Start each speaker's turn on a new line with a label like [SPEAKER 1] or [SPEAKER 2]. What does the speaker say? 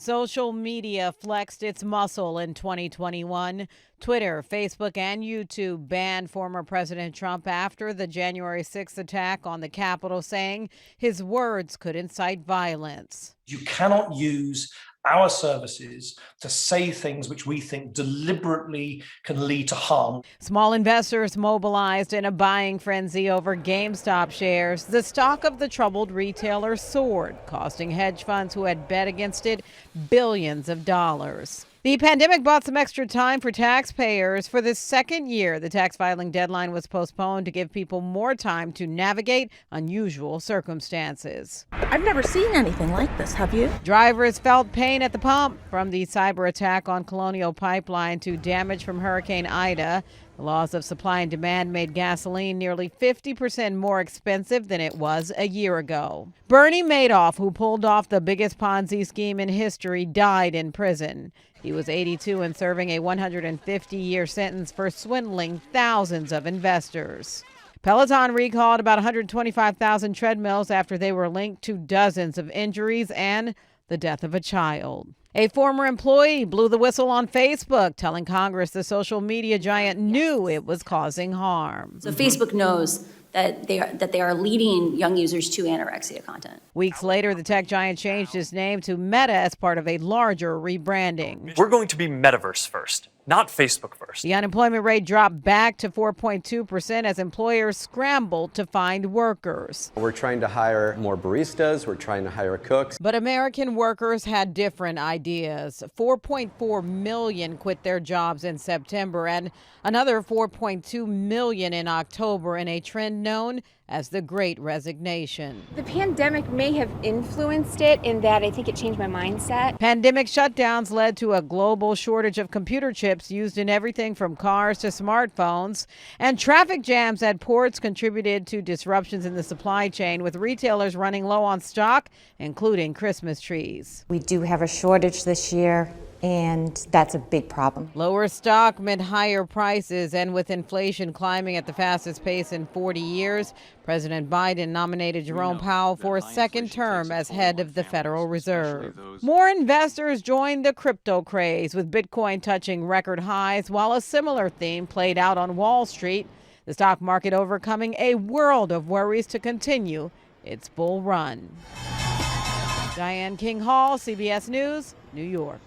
[SPEAKER 1] Social media flexed its muscle in 2021. Twitter, Facebook, and YouTube banned former President Trump after the January 6th attack on the Capitol, saying his words could incite violence.
[SPEAKER 2] You cannot use our services to say things which we think deliberately can lead to harm.
[SPEAKER 1] Small investors mobilized in a buying frenzy over GameStop shares. The stock of the troubled retailer soared, costing hedge funds who had bet against it billions of dollars. The pandemic bought some extra time for taxpayers. For the second year, the tax filing deadline was postponed to give people more time to navigate unusual circumstances.
[SPEAKER 3] I've never seen anything like this, have you?
[SPEAKER 1] Drivers felt pain at the pump, from the cyber attack on Colonial Pipeline to damage from Hurricane Ida. The laws of supply and demand made gasoline nearly 50% more expensive than it was a year ago. Bernie Madoff, who pulled off the biggest Ponzi scheme in history, died in prison. He was 82 and serving a 150-year sentence for swindling thousands of investors. Peloton recalled about 125,000 treadmills after they were linked to dozens of injuries and the death of a child. A former employee blew the whistle on Facebook, telling Congress the social media giant knew it was causing harm.
[SPEAKER 4] So Facebook knows that they are leading young users to anorexia content.
[SPEAKER 1] Weeks later, the tech giant changed its name to Meta as part of a larger rebranding.
[SPEAKER 5] We're going to be metaverse first, not Facebook first.
[SPEAKER 1] The unemployment rate dropped back to 4.2% as employers scrambled to find workers.
[SPEAKER 6] We're trying to hire more baristas, we're trying to hire cooks.
[SPEAKER 1] But American workers had different ideas. 4.4 million quit their jobs in September and another 4.2 million in October, in a trend known as the Great Resignation.
[SPEAKER 7] The pandemic may have influenced it in that I think it changed my mindset.
[SPEAKER 1] Pandemic shutdowns led to a global shortage of computer chips used in everything from cars to smartphones. And traffic jams at ports contributed to disruptions in the supply chain, with retailers running low on stock, including Christmas trees.
[SPEAKER 8] We do have a shortage this year, and that's a big problem.
[SPEAKER 1] Lower stock meant higher prices, and with inflation climbing at the fastest pace in 40 years, President Biden nominated Jerome Powell for a second term as head of the Federal Reserve. More investors joined the crypto craze, with Bitcoin touching record highs, while a similar theme played out on Wall Street, the stock market overcoming a world of worries to continue its bull run. Diane King Hall, CBS News, New York.